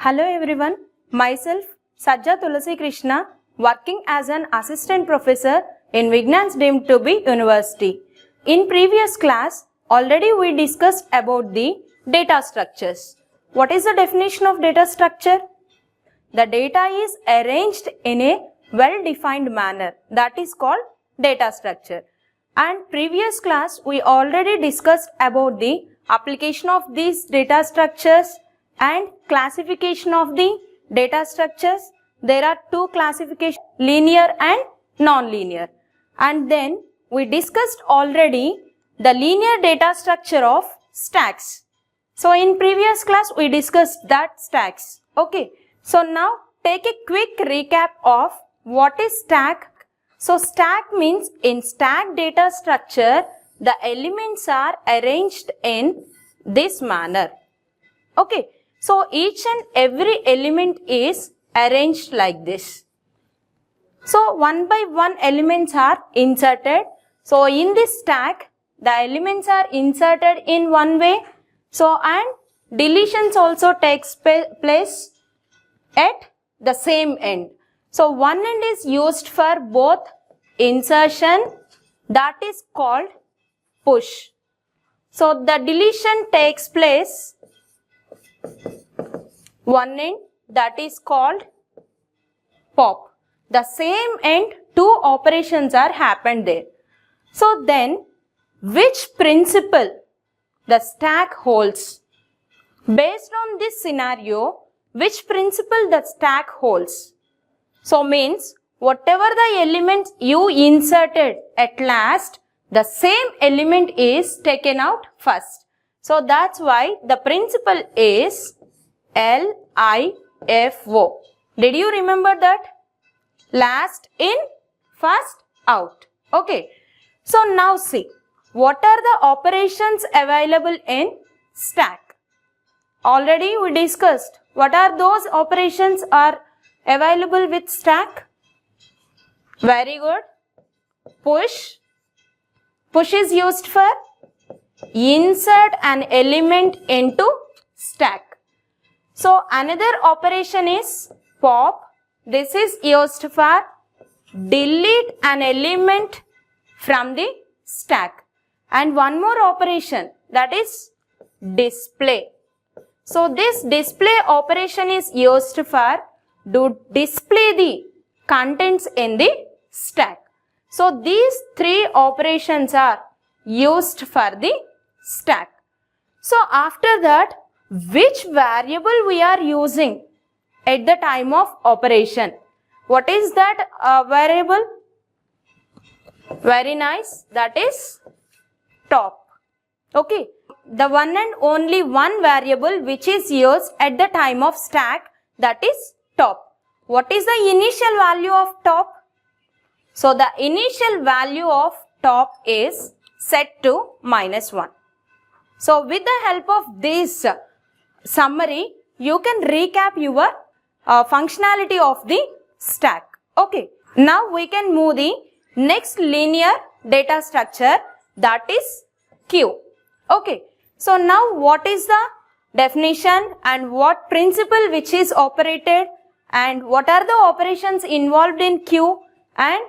Hello everyone, myself Sajja Tulasi Krishna, working as an assistant professor in Vignans Deemed to be University. In previous class, already we discussed about the data structures. What is the definition of data structure? The data is arranged in a well-defined manner, that is called data structure. And previous class we already discussed about the application of these data structures and classification of the data structures. There are two classifications, linear and non-linear. And then we discussed already the linear data structure of stacks. So in previous class we discussed that stacks. Okay. So now take a quick recap of what is stack. So stack means in stack data structure the elements are arranged in this manner. Okay. So each and every element is arranged like this. So one by one elements are inserted. So in this stack the elements are inserted in one way. So and deletions also takes place at the same end. So one end is used for both insertion, that is called push. So the deletion takes place one end, that is called pop. The same end two operations are happened there. So then which principle the stack holds? Based on this scenario, which principle the stack holds? So means whatever the element you inserted at last, the same element is taken out first. So that's why the principle is LIFO. Did you remember that? Last in, first out. Okay. So now see, what are the operations available in stack? Already we discussed. What are those operations are available with stack? Very good. Push. Push is used for insert an element into stack. So another operation is pop. This is used for delete an element from the stack. And one more operation, that is display. So this display operation is used for to display the contents in the stack. So these three operations are used for the stack. So after that, which variable we are using at the time of operation? What is that variable? Very nice. That is top. Okay. The one and only one variable which is used at the time of stack, that is top. What is the initial value of top? So the initial value of top is set to -1. So with the help of this summary, you can recap your functionality of the stack. Okay. Now we can move the next linear data structure, that is queue. Okay. So now what is the definition and what principle which is operated and what are the operations involved in queue and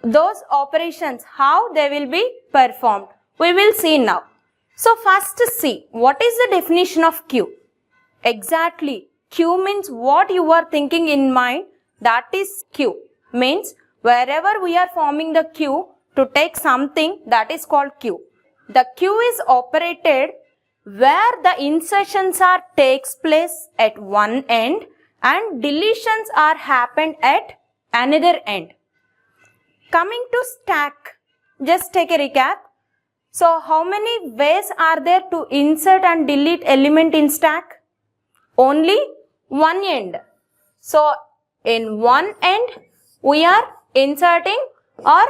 those operations, how they will be performed? We will see now. So first see, what is the definition of queue? Exactly. Queue means what you are thinking in mind, that is queue. Means wherever we are forming the queue to take something, that is called queue. The queue is operated where the insertions are takes place at one end and deletions are happened at another end. Coming to stack, just take a recap. So how many ways are there to insert and delete element in stack? Only one end. So in one end we are inserting or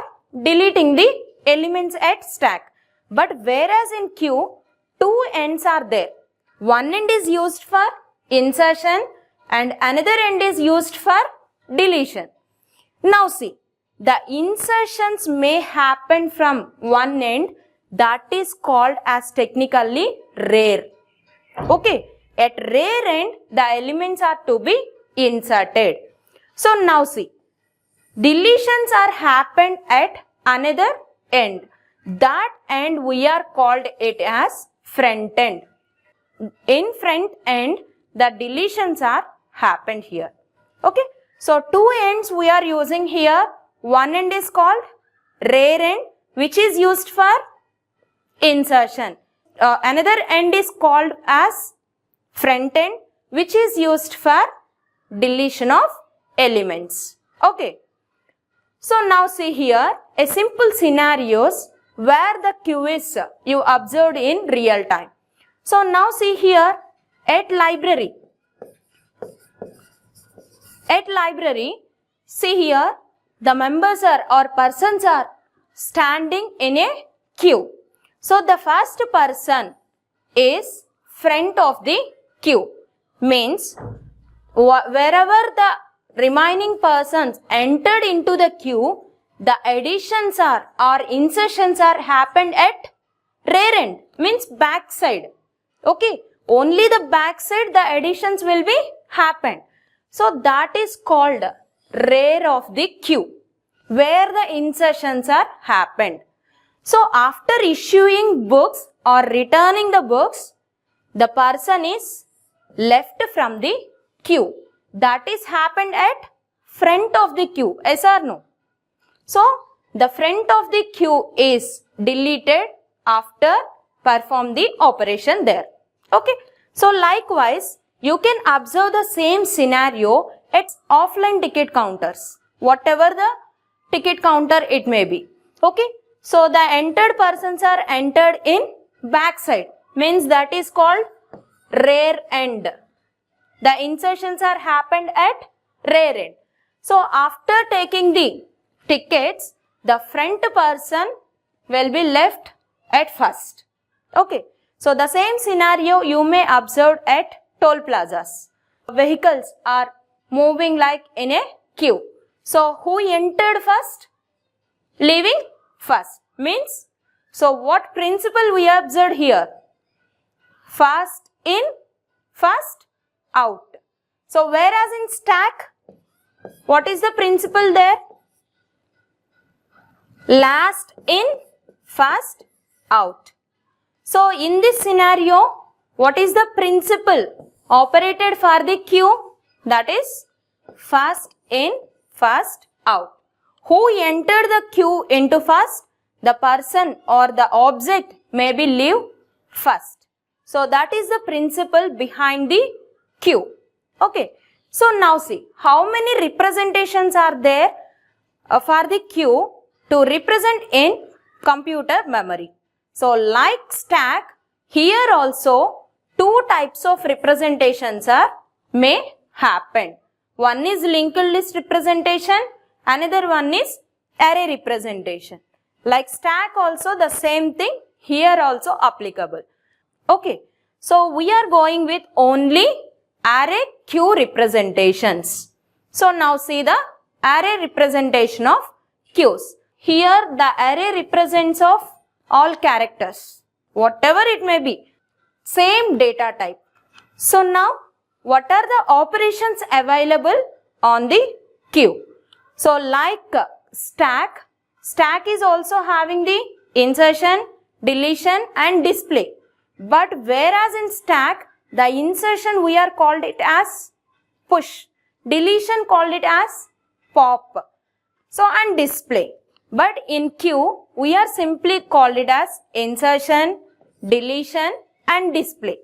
deleting the elements at stack. But whereas in queue, two ends are there. One end is used for insertion and another end is used for deletion. Now see, the insertions may happen from one end, that is called as technically rare. Okay. At rear end, the elements are to be inserted. So now see, deletions are happened at another end. That end we are called it as front end. In front end, the deletions are happened here. Okay. So two ends we are using here. One end is called rear end, which is used for insertion. Another end is called as front end, which is used for deletion of elements. Okay. So now see here a simple scenarios where the queue is you observed in real time. So now see here at library. At library, see here the members are or persons are standing in a queue. So the first person is front of the queue. Means wherever the remaining persons entered into the queue, the additions are or insertions are happened at rear end, means back side. Okay, only the back side the additions will be happened. So that is called rear of the queue, where the insertions are happened. So after issuing books or returning the books, the person is left from the queue. That is happened at front of the queue, yes or no? So the front of the queue is deleted after perform the operation there. Okay. So likewise, you can observe the same scenario at offline ticket counters, whatever the ticket counter it may be. Okay. So the entered persons are entered in back side, means that is called rear end. The insertions are happened at rear end. So after taking the tickets, the front person will be left at first. Okay. So the same scenario you may observe at toll plazas. Vehicles are moving like in a queue. So who entered first? Leaving first. Means, so what principle we observed here? First in, first out. So whereas in stack, what is the principle there? Last in, first out. So in this scenario, what is the principle operated for the queue? That is first in, first out. Who entered the queue into first? The person or the object may be leave first. So that is the principle behind the queue. Okay. So now see, how many representations are there for the queue to represent in computer memory? So like stack, here also two types of representations may happen. One is linked list representation, another one is array representation. Like stack also the same thing, here also applicable. Okay, so we are going with only array queue representations. So now see the array representation of queues. Here the array represents of all characters, whatever it may be, same data type. So now what are the operations available on the queue? So like stack is also having the insertion, deletion and display. But whereas in stack, the insertion we are called it as push, deletion called it as pop. So and display. But in queue, we are simply called it as insertion, deletion and display.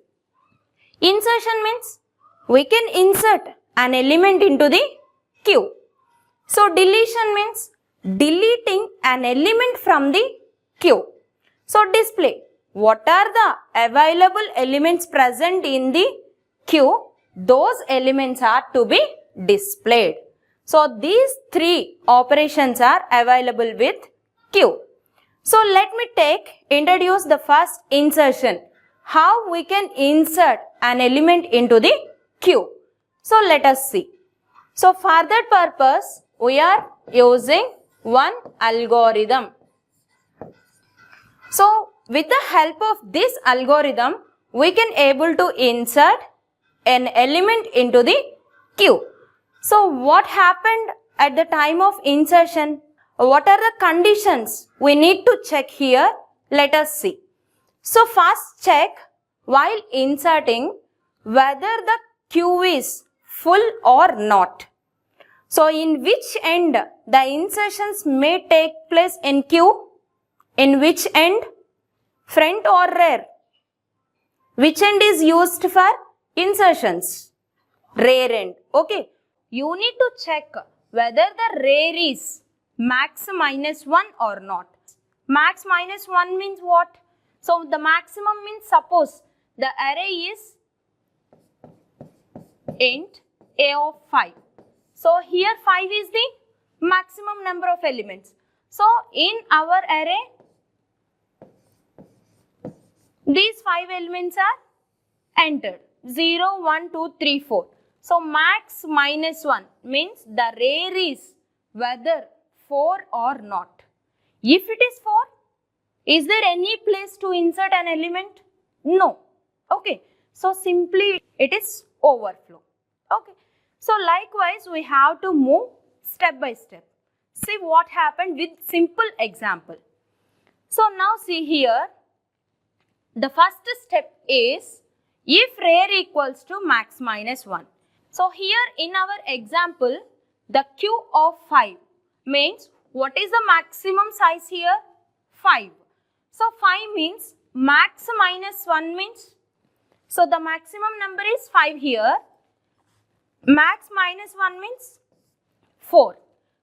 Insertion means we can insert an element into the queue. So deletion means deleting an element from the queue. So display, what are the available elements present in the queue? Those elements are to be displayed. So these three operations are available with queue. So let me introduce the first insertion. How we can insert an element into the queue. So let us see. So for that purpose, we are using one algorithm. So with the help of this algorithm, we can able to insert an element into the queue. So what happened at the time of insertion? What are the conditions we need to check here? Let us see. So first check while inserting whether the queue is full or not. So in which end the insertions may take place in queue? In which end? Front or rear? Which end is used for insertions? Rear end. Okay. You need to check whether the rear is max minus 1 or not. Max minus 1 means what? So the maximum means suppose the array is int a of 5. So here 5 is the maximum number of elements. So in our array, these 5 elements are entered. 0, 1, 2, 3, 4. So max minus 1 means the rear is whether 4 or not. If it is 4, is there any place to insert an element? No. Okay. So simply it is overflow. Okay. So likewise we have to move step by step. See what happened with simple example. So now see here, the first step is if rear equals to max minus 1. So here in our example, the queue of 5 means what is the maximum size here? 5. So 5 means max minus 1 means, so the maximum number is 5 here. Max minus 1 means 4.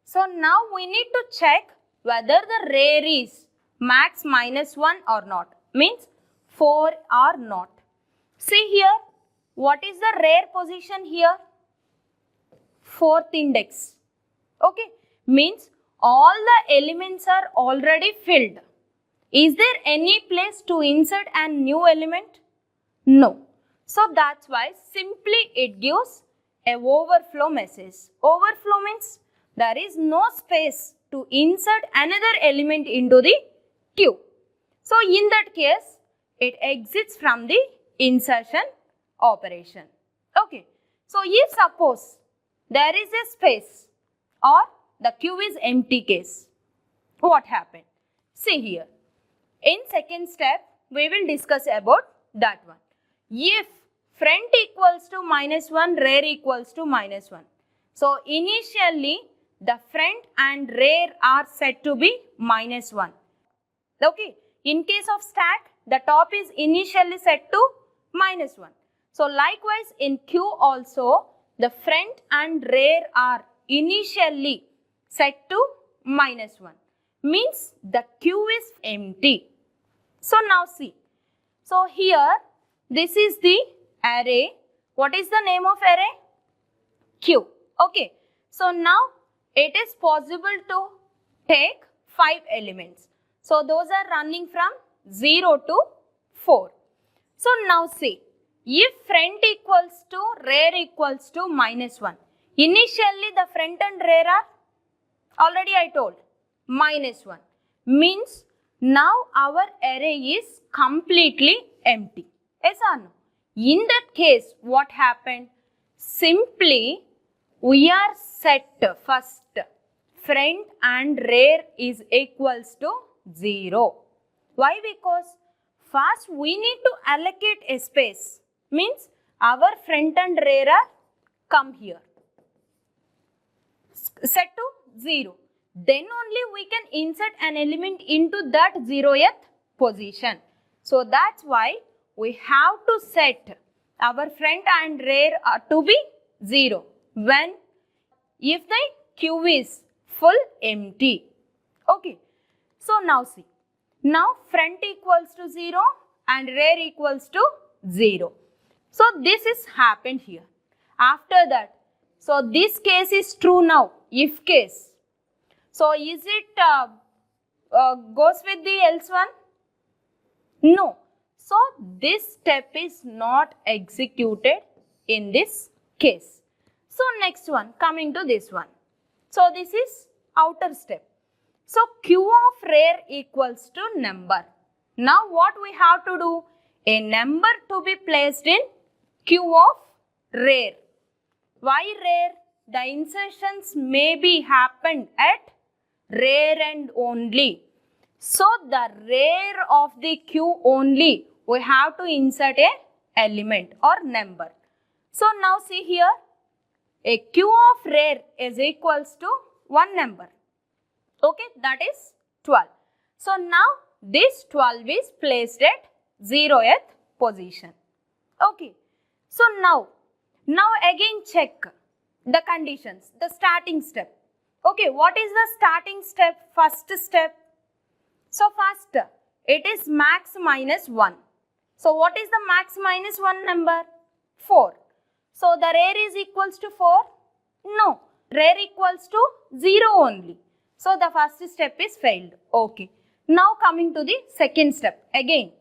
So now we need to check whether the rear is max minus 1 or not. Means 4 or not. See here, what is the rear position here? 4th index. Okay, means all the elements are already filled. Is there any place to insert a new element? No. So that's why simply it gives a overflow message. Overflow means there is no space to insert another element into the queue. So in that case, it exits from the insertion operation. Okay. So if suppose there is a space or the queue is empty case, what happened? See here. In second step, we will discuss about that one. If front equals to minus 1, rear equals to minus 1. So initially the front and rear are set to be minus 1. Okay. In case of stack, the top is initially set to minus 1. So likewise in queue also, the front and rear are initially set to minus 1. Means the queue is empty. So now see. So here, this is the array. What is the name of array? Queue. Okay. So now it is possible to take 5 elements. So those are running from 0 to 4. So now see, if front equals to rear equals to minus 1. Initially the front and rear are, already I told, minus 1. Means now our array is completely empty. Yes or no? In that case, what happened? Simply we are set first front and rear is equals to 0. Why? Because first we need to allocate a space. Means our front and rear are come here. Set to 0. Then only we can insert an element into that 0th position. So that's why we have to set our front and rear to be 0. When? If the queue is full empty. Okay. So now see. Now front equals to 0 and rear equals to 0. So this is happened here. After that, so this case is true now, if case. So is it goes with the else one? No. So this step is not executed in this case. So next one, coming to this one. So this is outer step. So queue of rear equals to number. Now what we have to do? A number to be placed in queue of rare. Why rare? The insertions may be happened at rare end only. So the rare of the queue only, we have to insert a element or number. So now see here, a queue of rare is equals to one number. Okay, that is 12. So now this 12 is placed at 0th position. Okay, so now again check the conditions, the starting step. Okay, what is the starting step? First step. So first, it is max minus 1. So what is the max minus 1 number? 4. So the rare is equals to 4? No, rare equals to 0 only. So the first step is failed. Okay. Now coming to the second step again.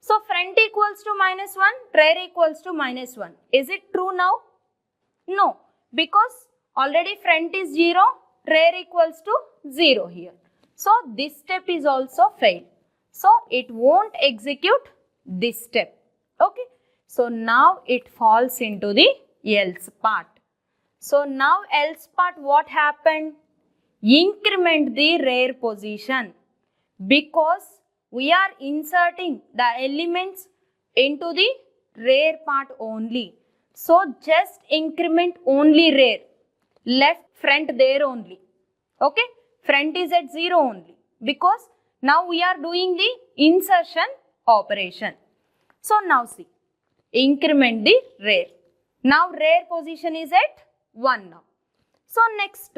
So front equals to minus 1, rare equals to minus 1. Is it true now? No, because already front is 0, rare equals to 0 here. So this step is also failed. So it won't execute this step. Okay. So now it falls into the else part. So now else part, what happened? Increment the rare position, because we are inserting the elements into the rare part only. So just increment only rare, left front there only. Okay, front is at 0 only, because now we are doing the insertion operation. So now see, increment the rare. Now rare position is at 1 now. So next,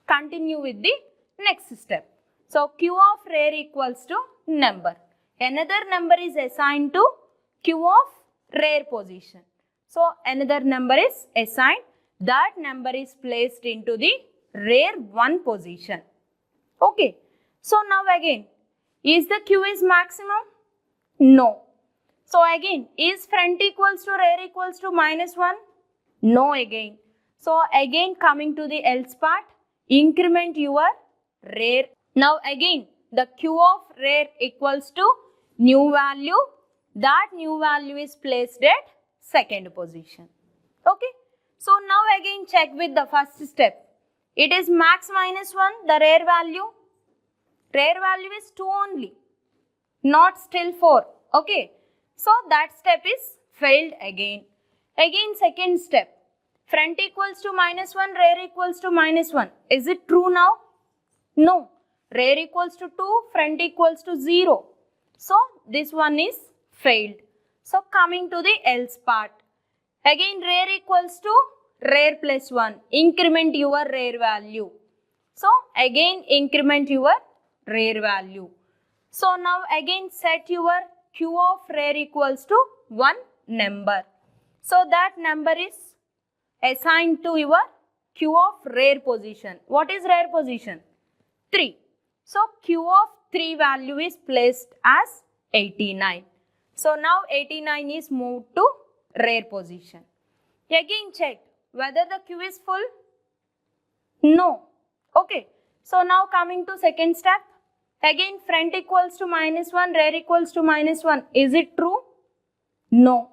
continue with the next step. So queue of rare equals to number. Another number is assigned to queue of rare position. So another number is assigned. That number is placed into the rare 1 position. Okay. So now again, is the queue is maximum? No. So again, is front equals to rare equals to minus 1? No again. So again coming to the else part, increment your rare. Now again, the queue of rare equals to new value. That new value is placed at second position. Okay. So now again check with the first step. It is max minus 1, the rare value. Rare value is 2 only, not still 4. Okay. So that step is failed again. Again second step. Front equals to minus 1, rare equals to minus 1. Is it true now? No. Rare equals to 2, front equals to 0. So this one is failed. So coming to the else part. Again rare equals to rare plus 1. Increment your rare value. So again increment your rare value. So now again set your queue of rare equals to 1 number. So that number is assigned to your queue of rare position. What is rare position? 3. So queue of 3 value is placed as 89. So now 89 is moved to rare position. Again check whether the queue is full. No. Okay. So now coming to second step. Again front equals to minus 1, rare equals to minus 1. Is it true? No.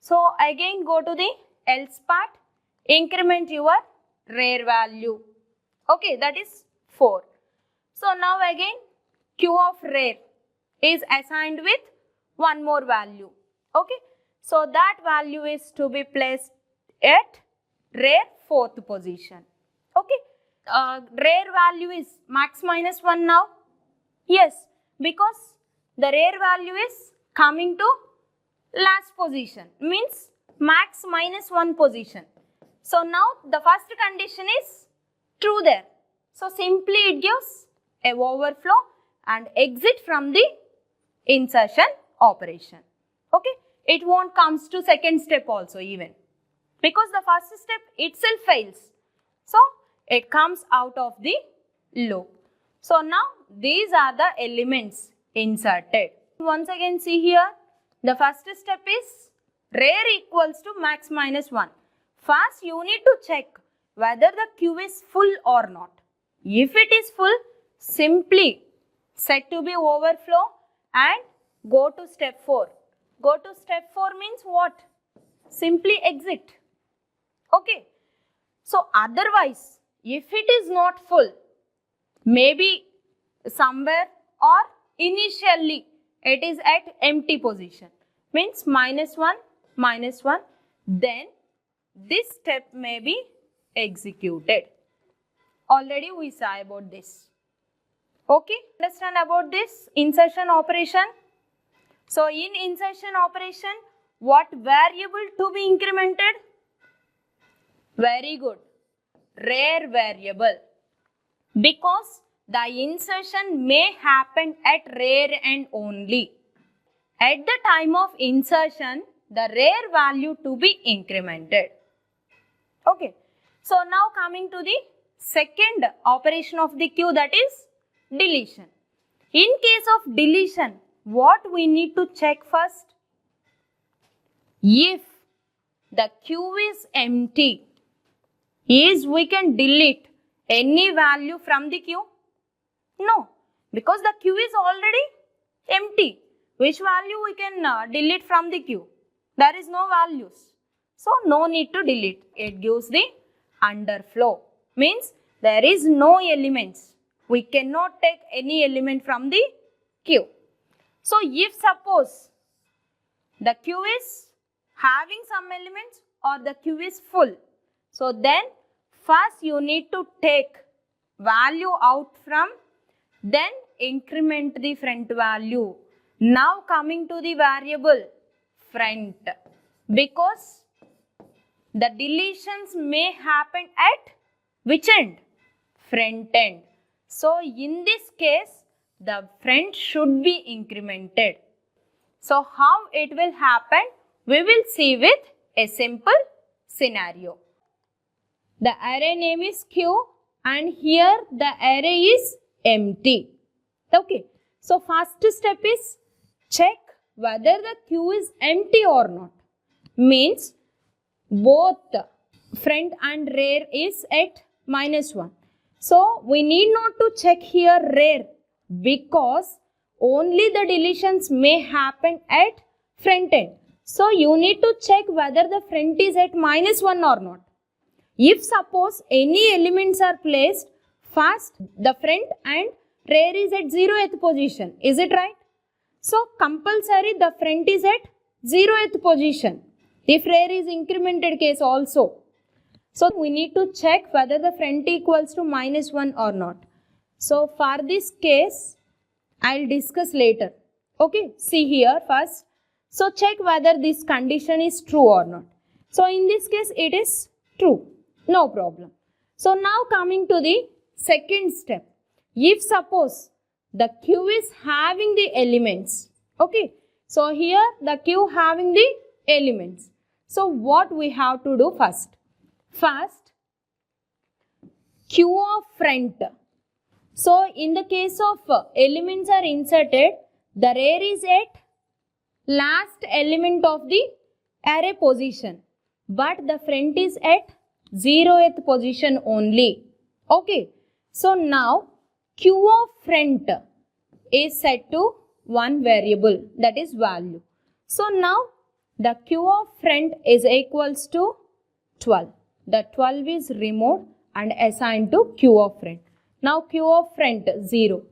So again go to the else part. Increment your rare value. Okay, that is 4. So now again queue of rare is assigned with one more value. Okay, so that value is to be placed at rare 4th position. Okay, rare value is max minus 1 now. Yes, because the rare value is coming to last position, means max minus 1 position. So now the first condition is true there. So simply it gives a overflow and exit from the insertion operation. Okay, it won't comes to second step also even, because the first step itself fails. So it comes out of the loop. So now these are the elements inserted. Once again see here, the first step is rare equals to max minus 1. First you need to check whether the queue is full or not. If it is full, simply set to be overflow and go to step 4. Go to step 4 means what? Simply exit. Okay. So otherwise, if it is not full, maybe somewhere or initially it is at empty position, means minus 1, then this step may be executed. Already we saw about this. Okay, understand about this insertion operation? So in insertion operation, what variable to be incremented? Very good, rare variable, because the insertion may happen at rare end only. At the time of insertion, the rare value to be incremented. Okay, so now coming to the second operation of the queue, that is deletion. In case of deletion, what we need to check first? If the queue is empty, is we can delete any value from the queue? No, because the queue is already empty. Which value we can delete from the queue? There is no values. So no need to delete. It gives the underflow. Means there is no elements. We cannot take any element from the queue. So if suppose the queue is having some elements or the queue is full, so then first you need to take value out from, then increment the front value. Now coming to the variable front, because the deletions may happen at which end? Front end. So in this case, the front should be incremented. So how it will happen? We will see with a simple scenario. The array name is Q and here the array is empty. Okay. So first step is check whether the queue is empty or not. Means both front and rear is at -1. So we need not to check here rear because only the deletions may happen at front end. So you need to check whether the front is at -1 or not. If suppose any elements are placed, first the front and rear is at 0th position. Is it right? So compulsory the front is at 0th position. If rear is incremented case also. So we need to check whether the front equals to -1 or not. So for this case, I'll discuss later. Okay, see here first. So check whether this condition is true or not. So in this case, it is true. No problem. So now coming to the second step. If suppose the queue is having the elements. Okay. So here the queue having the elements. So what we have to do first? First, queue of front. So in the case of elements are inserted, the rear is at last element of the array position. But the front is at 0th position only. Okay. So now queue of front is set to one variable, that is value. So now the queue of front is equals to 12. The 12 is removed and assigned to queue of front. Now queue of front 0.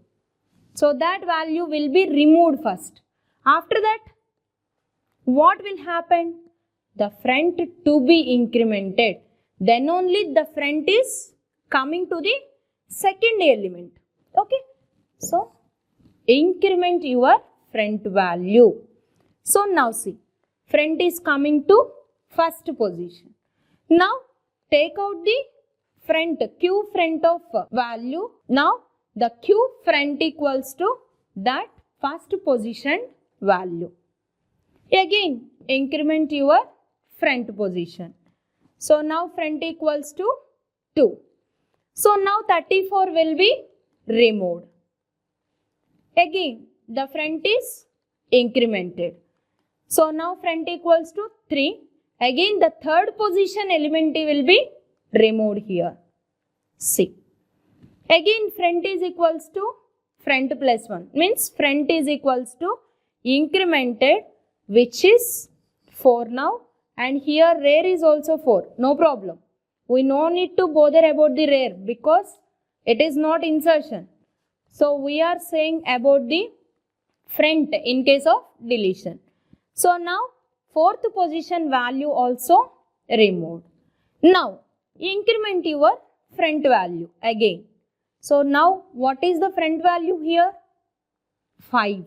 So that value will be removed first. After that, what will happen? The front to be incremented. Then only the front is coming to the second element. Okay. So increment your front value. So now see, front is coming to first position. Now take out the front, q front of value. Now the q front equals to that first position value. Again increment your front position. So now front equals to 2. So now 34 will be removed. Again the front is incremented. So now front equals to 3. Again the third position element will be removed here. See. Again front is equals to front plus 1. Means front is equals to incremented, which is 4 now, and here rear is also 4. No problem. We no need to bother about the rear because it is not insertion. So we are saying about the front in case of deletion. So now fourth position value also removed. Now increment your front value again. So now what is the front value here? 5.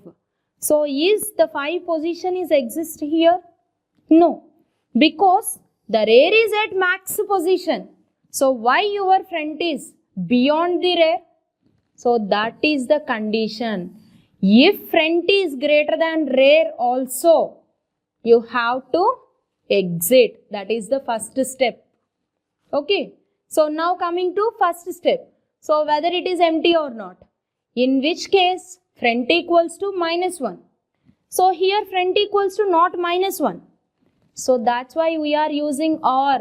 So is the 5 position is exist here? No, because the rear is at max position. So why your front is beyond the rear? So that is the condition. If front is greater than rear also, you have to exit. That is the first step. Okay. So now coming to first step. So whether it is empty or not. In which case front equals to -1. So here front equals to not -1. So that's why we are using or,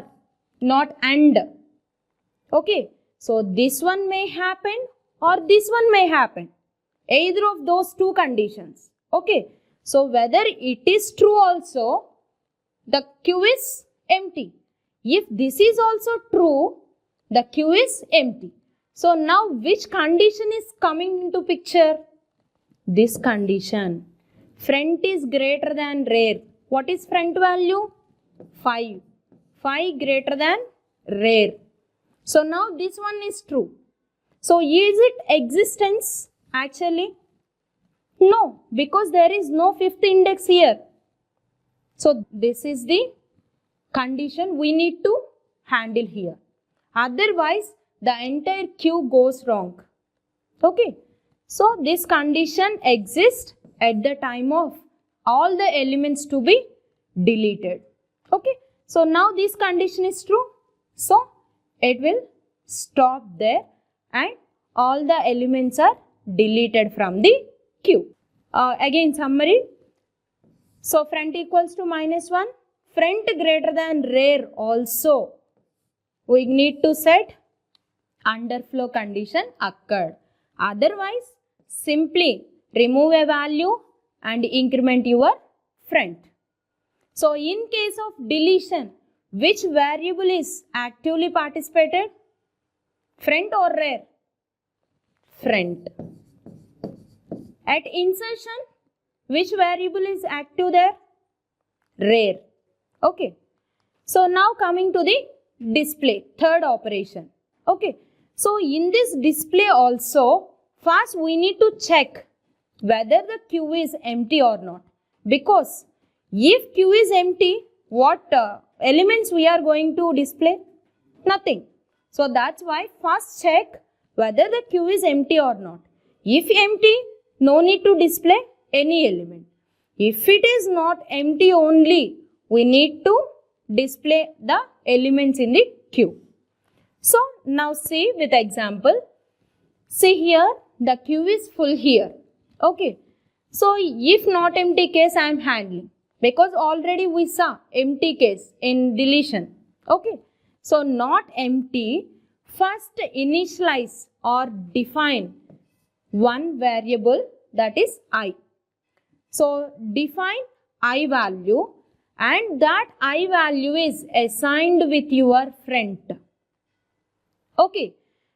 not and. Okay. So this one may happen or this one may happen. Either of those two conditions. Okay. So whether it is true also, the Q is empty. If this is also true, the Q is empty. So now which condition is coming into picture? This condition. Front is greater than rear. What is front value? 5. 5 greater than rear. So now this one is true. So is it existence actually? No, because there is no fifth index here. So this is the condition we need to handle here. Otherwise, the entire Q goes wrong. Okay. So this condition exists at the time of all the elements to be deleted. Okay. So now this condition is true. So it will stop there and all the elements are deleted from the Q. Again summary. So front equals to -1. Front greater than rear also. We need to set underflow condition occurred. Otherwise, simply remove a value and increment your front. So in case of deletion, which variable is actively participated? Front or rear? Front. At insertion, which variable is active there? Rear. Okay. So now coming to the display, third operation. Okay. So in this display also, first we need to check whether the Q is empty or not. Because if Q is empty, what elements we are going to display? Nothing. So that's why first check whether the Q is empty or not. If empty, no need to display any element. If it is not empty only, we need to display the elements in the Q. So now see with example. See here the Q is full here. Okay. So if not empty case I am handling. Because already we saw empty case in deletion. Okay. So not empty. First initialize or define one variable, that is I. So define I value and that I value is assigned with your front. Okay.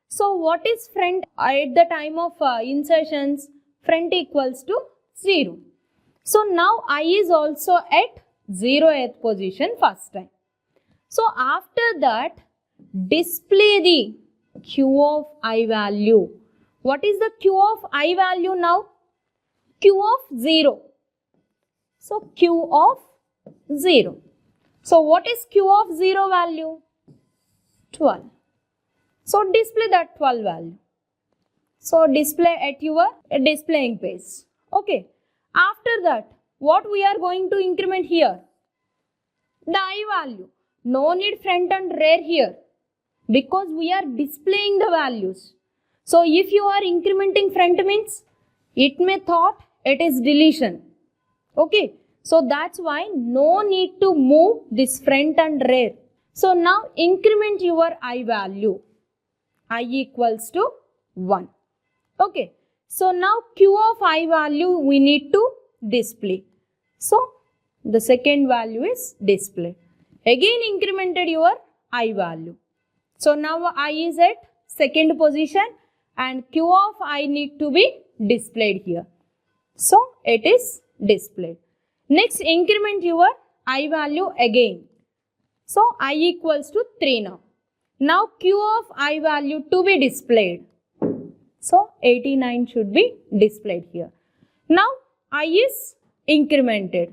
So what is front at the time of insertions? Front equals to 0. So now I is also at 0th position first time. So after that, display the Q of I value. What is the Q of I value now? Q of 0. So Q of 0. So what is Q of 0 value? 12. So display that 12 value. So display at your displaying page. Okay. After that, what we are going to increment here? The I value. No need front and rear here because we are displaying the values. So if you are incrementing front means it may thought it is deletion. Okay. So that's why no need to move this front and rear. So now increment your I value. I equals to 1. Okay. So now Q of I value we need to display. So the second value is display. Again incremented your I value. So now I is at second position and Q of I need to be displayed here. So it is displayed. Next increment your I value again. So I equals to 3 now. Now Q of I value to be displayed. So 89 should be displayed here. Now I is incremented.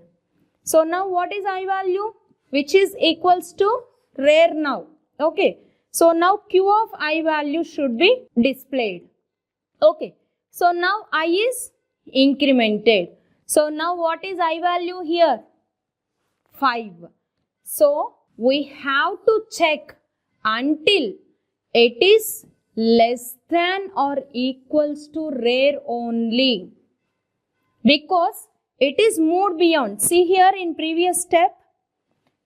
So now what is I value? Which is equals to rare now. Okay. So now Q of I value should be displayed. Okay. So now I is incremented. So now what is I value here? 5. So we have to check until it is less than or equals to rare only. Because it is moved beyond. See here in previous step,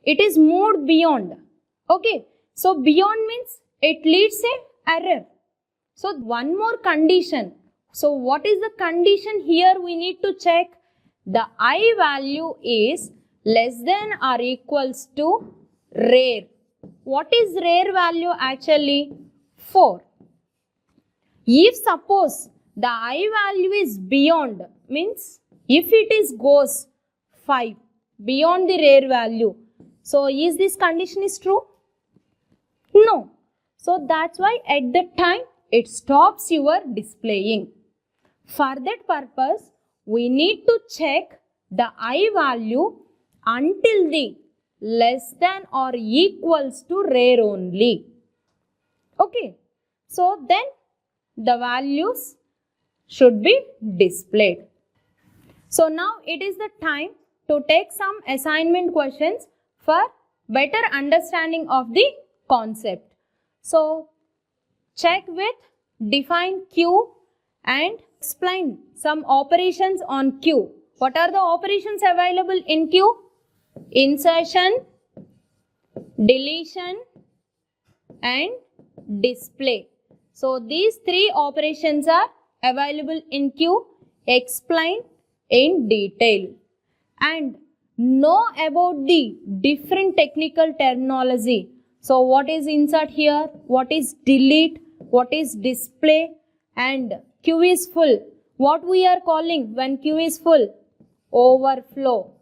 it is moved beyond. Okay. So beyond means it leads a error. So one more condition. So what is the condition here we need to check? The I value is less than or equals to rare. What is rare value actually? 4. If suppose the I value is beyond, means if it is goes 5 beyond the rare value, so is this condition is true? No. So that's why at that time it stops your displaying. For that purpose, we need to check the I value until the less than or equals to rare only. Okay. So then the values should be displayed. So now it is the time to take some assignment questions for better understanding of the concept. So check with define Q and explain some operations on Q. What are the operations available in Q? Insertion, deletion and display. So these 3 operations are available in Q. Explain in detail and know about the different technical terminology. So what is insert here, what is delete, what is display, and Q is full. What we are calling when Q is full? Overflow.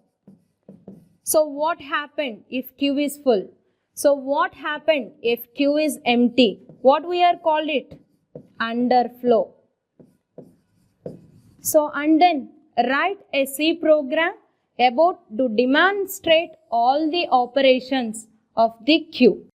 So what happened if Q is full? So what happened if Q is empty? What we are called it? Underflow. So and then write a C program about to demonstrate all the operations of the Q.